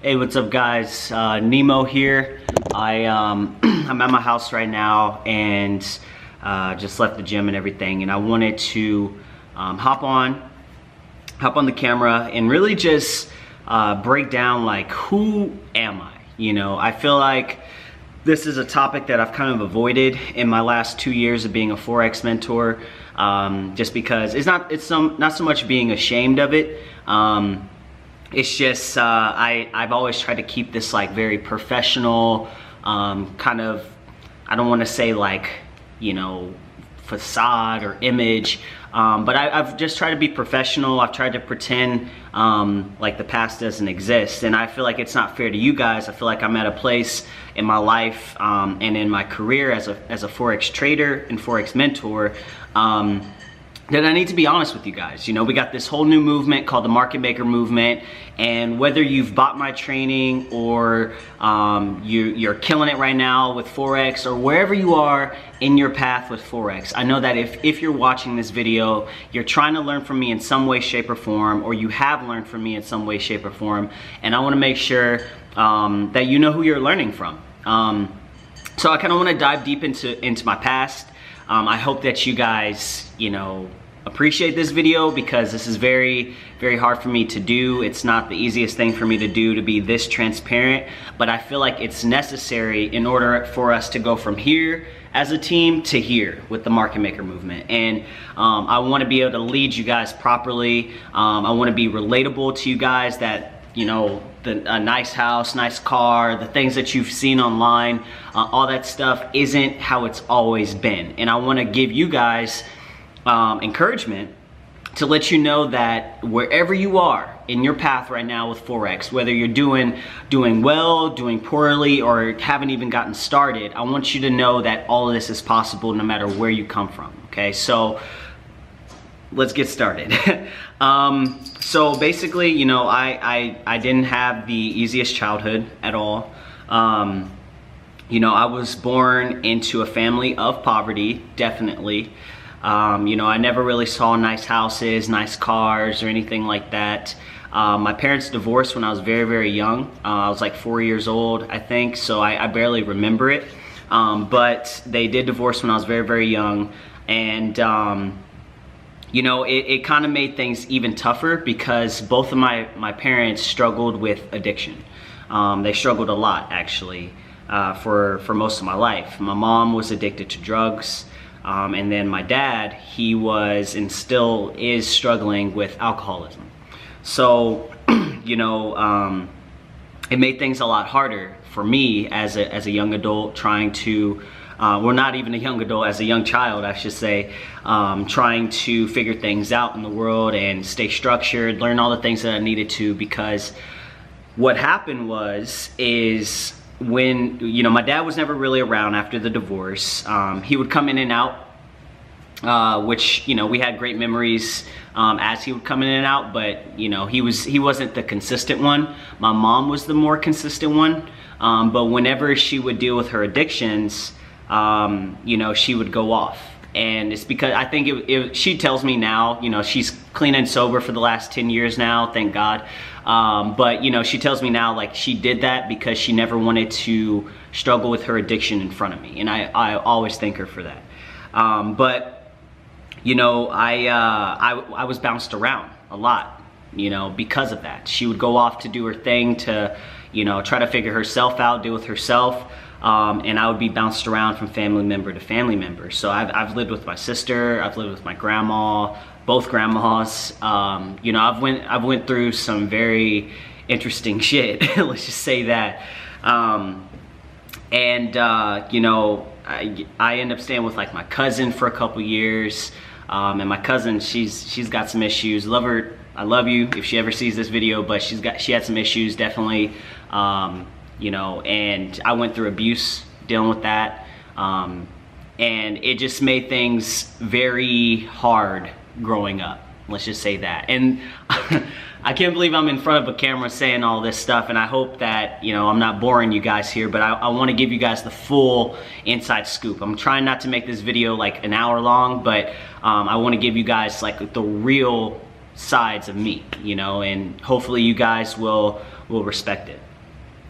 Hey, what's up guys? Nemo here. I'm at my house right now and just left the gym and everything, and I wanted to hop on the camera and really just break down like, who am I? You know, I feel like this is a topic that I've kind of avoided in my last 2 years of being a Forex mentor, just because it's not so much being ashamed of it. It's just I've always tried to keep this like very professional kind of, I don't want to say like, you know, facade or image, but I've just tried to be professional. I've tried to pretend like the past doesn't exist, and I feel like it's not fair to you guys. I feel like I'm at a place in my life and in my career as a Forex trader and Forex mentor that I need to be honest with you guys. You know, we got this whole new movement called the market maker movement, and whether you've bought my training or you're killing it right now with Forex, or wherever you are in your path with Forex, I know that if you're watching this video, you're trying to learn from me in some way, shape, or form, or you have learned from me in some way, shape, or form, and I want to make sure that you know who you're learning from. So I kind of want to dive deep into my past. I hope that you guys, you know, appreciate this video, because this is very, very hard for me to do. It's not the easiest thing for me to do, to be this transparent, but I feel like it's necessary in order for us to go from here as a team to here with the market maker movement. And I want to be able to lead you guys properly. I want to be relatable to you guys, that, you know, a nice house, nice car, the things that you've seen online, all that stuff isn't how it's always been. And I want to give you guys encouragement to let you know that wherever you are in your path right now with Forex, whether you're doing well, doing poorly, or haven't even gotten started, I want you to know that all of this is possible no matter where you come from. Okay, so let's get started. So basically, you know, I didn't have the easiest childhood at all. You know, I was born into a family of poverty, definitely. You know, I never really saw nice houses, nice cars, or anything like that. My parents divorced when I was very, very young. I was like 4 years old, I think, so I barely remember it. But they did divorce when I was very, very young. And you know, it kind of made things even tougher, because both of my parents struggled with addiction. They struggled a lot, actually, for most of my life. My mom was addicted to drugs, and then my dad, he was and still is struggling with alcoholism. So, you know, it made things a lot harder for me as a young adult, trying to well, not even a young adult, as a young child, I should say, trying to figure things out in the world and stay structured, learn all the things that I needed to, because what happened is when, you know, my dad was never really around after the divorce. He would come in and out, which, you know, we had great memories as he would come in and out, but, you know, he wasn't the consistent one. My mom was the more consistent one, but whenever she would deal with her addictions, you know, she would go off. And it's because I think she tells me now, you know, she's clean and sober for the last 10 years now, thank God. But, you know, she tells me now, like, she did that because she never wanted to struggle with her addiction in front of me. And I always thank her for that. But, you know, I was bounced around a lot, you know, because of that. She would go off to do her thing, to, you know, try to figure herself out, deal with herself. And I would be bounced around from family member to family member. So I've lived with my sister, I've lived with my grandma, both grandmas. You know, I've went through some very interesting shit, let's just say that. You know, I end up staying with like my cousin for a couple years. And my cousin, she's got some issues. Love her, I love you if she ever sees this video, but she had some issues, definitely. You know, and I went through abuse dealing with that, and it just made things very hard growing up, let's just say that. And I can't believe I'm in front of a camera saying all this stuff, and I hope that, you know, I'm not boring you guys here, but I want to give you guys the full inside scoop. I'm trying not to make this video like an hour long, but I want to give you guys like the real sides of me, you know, and hopefully you guys will respect it.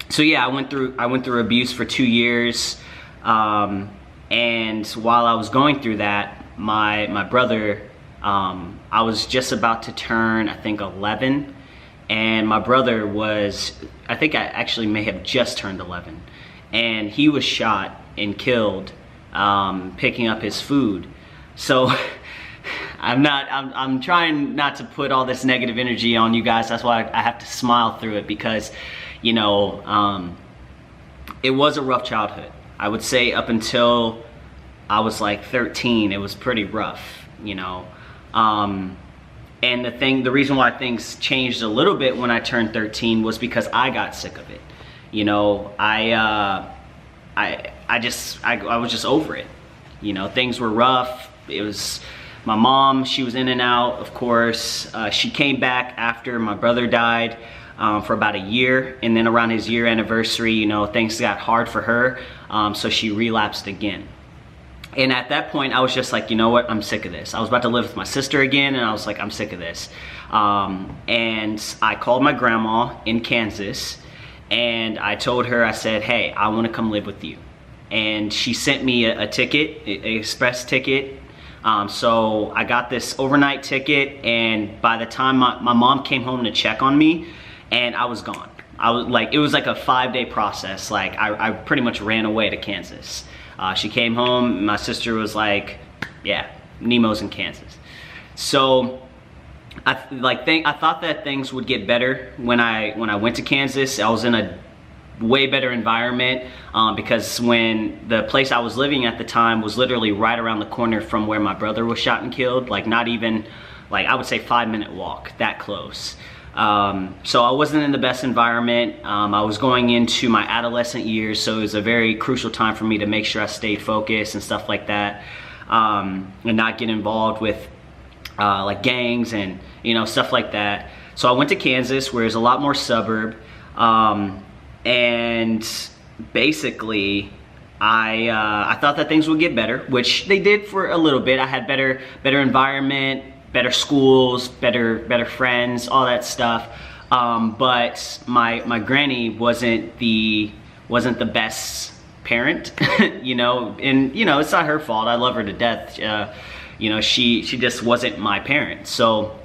so yeah, I went through abuse for 2 years, and while I was going through that, my brother, I was just about to turn, I think, 11, and my brother was, I think I actually may have just turned 11, and he was shot and killed picking up his food. So I'm trying not to put all this negative energy on you guys. That's why I have to smile through it, because, you know, it was a rough childhood. I would say up until I was like 13, it was pretty rough, you know. And the reason why things changed a little bit when I turned 13 was because I got sick of it. You know, I was just over it. You know, things were rough. It was my mom, she was in and out, of course. She came back after my brother died for about a year, and then around his year anniversary, you know, things got hard for her, so she relapsed again. And at that point, I was just like, you know what, I'm sick of this. I was about to live with my sister again, and I was like, I'm sick of this. And I called my grandma in Kansas, and I told her, I said, hey, I want to come live with you. And she sent me a ticket, an express ticket. So I got this overnight ticket, and by the time my mom came home to check on me, and I was gone. I was like, it was like a 5-day process. Like I pretty much ran away to Kansas. She came home, my sister was like, yeah, Nemo's in Kansas. So I thought that things would get better when I went to Kansas. I was in a way better environment, because when the place I was living at the time was literally right around the corner from where my brother was shot and killed, like not even, like I would say 5-minute walk, that close. So I wasn't in the best environment. I was going into my adolescent years, so it was a very crucial time for me to make sure I stayed focused and stuff like that, and not get involved with like gangs and, you know, stuff like that. So I went to Kansas, where there's a lot more suburb, and basically I thought that things would get better, which they did for a little bit. I had better environment, better schools, better friends, all that stuff. But my granny wasn't the best parent, you know, and you know, it's not her fault. I love her to death. You know, she just wasn't my parent. So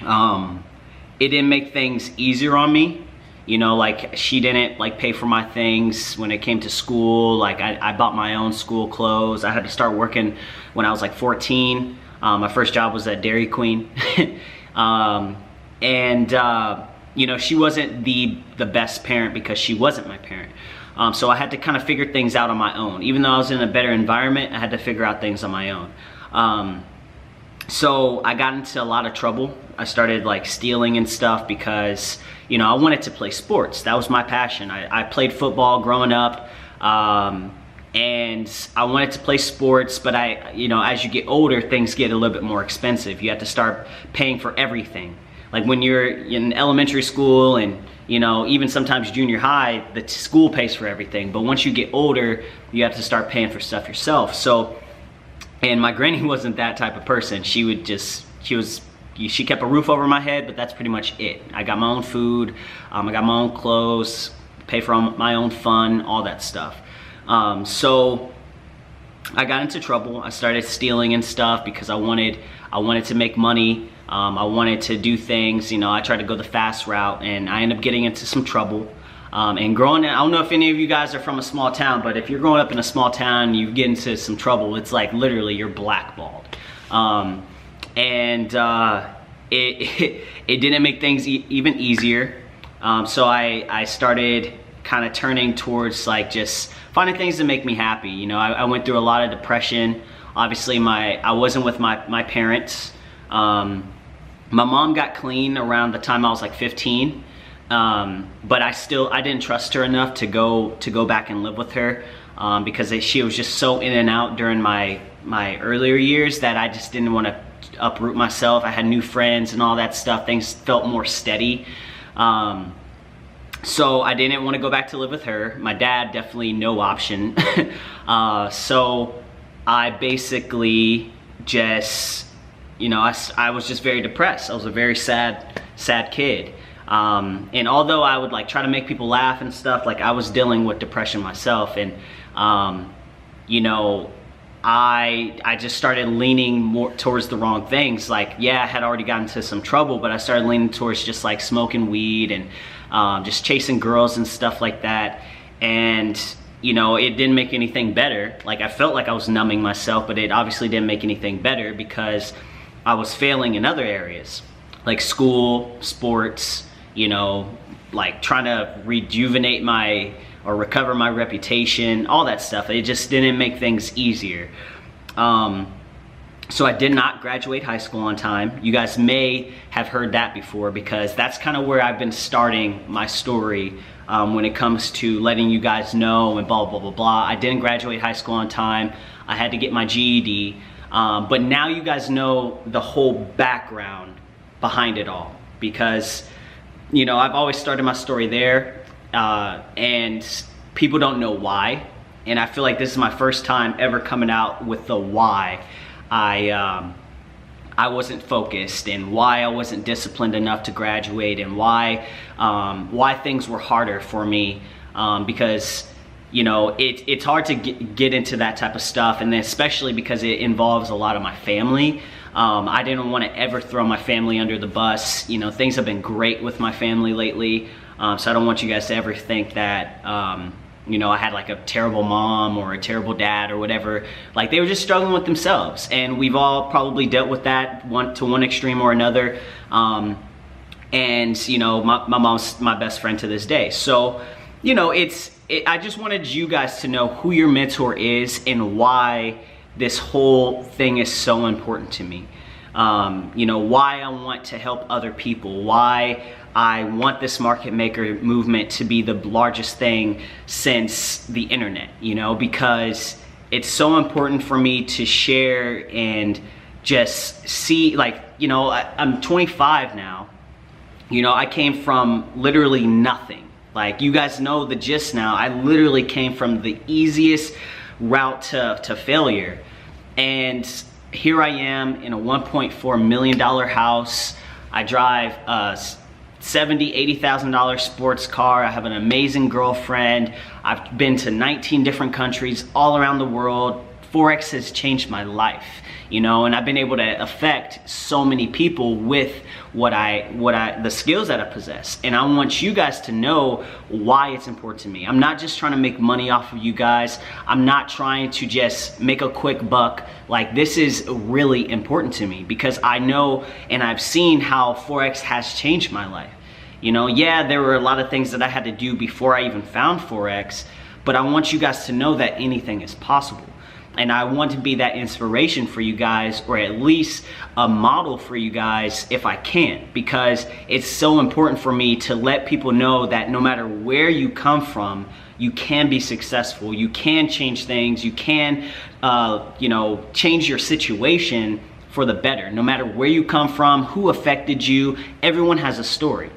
it didn't make things easier on me. You know, like she didn't like pay for my things when it came to school. Like I bought my own school clothes. I had to start working when I was like 14. My first job was at Dairy Queen. You know, she wasn't the best parent because she wasn't my parent. So I had to kind of figure things out on my own. Even though I was in a better environment, I had to figure out things on my own. So I got into a lot of trouble. I started like stealing and stuff because, you know, I wanted to play sports. That was my passion. I played football growing up, and I wanted to play sports, but you know, as you get older, things get a little bit more expensive. You have to start paying for everything. Like when you're in elementary school and, you know, even sometimes junior high, the school pays for everything. But once you get older, you have to start paying for stuff yourself. So, and my granny wasn't that type of person. She kept a roof over my head, but that's pretty much it. I got my own food, I got my own clothes, pay for my own fun, all that stuff. So I got into trouble. I started stealing and stuff because I wanted to make money. I wanted to do things, you know, I tried to go the fast route, and I ended up getting into some trouble. And growing up, I don't know if any of you guys are from a small town, but if you're growing up in a small town, you get into some trouble, it's like literally you're blackballed. It didn't make things even easier. So I started kind of turning towards like just finding things to make me happy. You know, I went through a lot of depression. Obviously I wasn't with my parents. My mom got clean around the time I was like 15. But I didn't trust her enough to go back and live with her, because she was just so in and out during my earlier years that I just didn't want to uproot myself. I had new friends and all that stuff. Things felt more steady. So I didn't want to go back to live with her. My dad, definitely no option. So I basically just, you know, I was just very depressed. I was a very sad kid. And although I would like try to make people laugh and stuff, like I was dealing with depression myself. And, you know, I just started leaning more towards the wrong things. Like, yeah, I had already gotten into some trouble, but I started leaning towards just like smoking weed and just chasing girls and stuff like that. And, you know, it didn't make anything better. Like, I felt like I was numbing myself, but it obviously didn't make anything better because I was failing in other areas, like school, sports, you know, like trying to rejuvenate or recover my reputation, all that stuff. It just didn't make things easier. So I did not graduate high school on time. You guys may have heard that before, because that's kind of where I've been starting my story when it comes to letting you guys know and blah, blah, blah, blah. I didn't graduate high school on time. I had to get my GED. But now you guys know the whole background behind it all, because, you know, I've always started my story there. And people don't know why, and I feel like this is my first time ever coming out with the why I wasn't focused, and why I wasn't disciplined enough to graduate, and why things were harder for me, because, you know, it's hard to get into that type of stuff, and especially because it involves a lot of my family. I didn't want to ever throw my family under the bus. You know, things have been great with my family lately. So I don't want you guys to ever think that, you know, I had like a terrible mom or a terrible dad or whatever. Like, they were just struggling with themselves, and we've all probably dealt with that to one extreme or another. And, you know, my mom's my best friend to this day. So, you know, I just wanted you guys to know who your mentor is and why this whole thing is so important to me. You know, why I want to help other people, why I want this market maker movement to be the largest thing since the internet, you know, because it's so important for me to share and just see, like, you know, I'm 25 now. You know, I came from literally nothing. Like, you guys know the gist now. I literally came from the easiest route to failure. And here I am in a $1.4 million house. I drive a $70,000, $80,000 sports car. I have an amazing girlfriend. I've been to 19 different countries all around the world. Forex has changed my life, you know, and I've been able to affect so many people with the skills that I possess. And I want you guys to know why it's important to me. I'm not just trying to make money off of you guys. I'm not trying to just make a quick buck. Like, this is really important to me because I know and I've seen how Forex has changed my life. You know, yeah, there were a lot of things that I had to do before I even found Forex, but I want you guys to know that anything is possible. And I want to be that inspiration for you guys, or at least a model for you guys if I can, because it's so important for me to let people know that no matter where you come from, you can be successful, you can change things, you can, you know, change your situation for the better. No matter where you come from, who affected you, everyone has a story,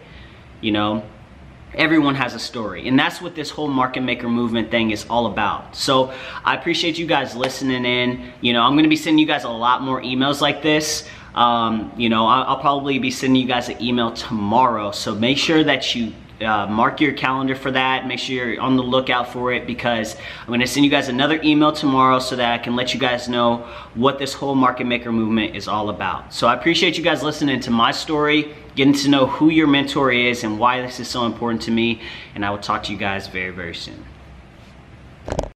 you know? Everyone has a story, and that's what this whole market maker movement thing is all about. So I appreciate you guys listening in. You know, I'm going to be sending you guys a lot more emails like this. You know, I'll probably be sending you guys an email tomorrow, so make sure that you mark your calendar for that. Make sure you're on the lookout for it, because I'm going to send you guys another email tomorrow so that I can let you guys know what this whole market maker movement is all about. So I appreciate you guys listening to my story, getting to know who your mentor is and why this is so important to me, and I will talk to you guys very, very soon.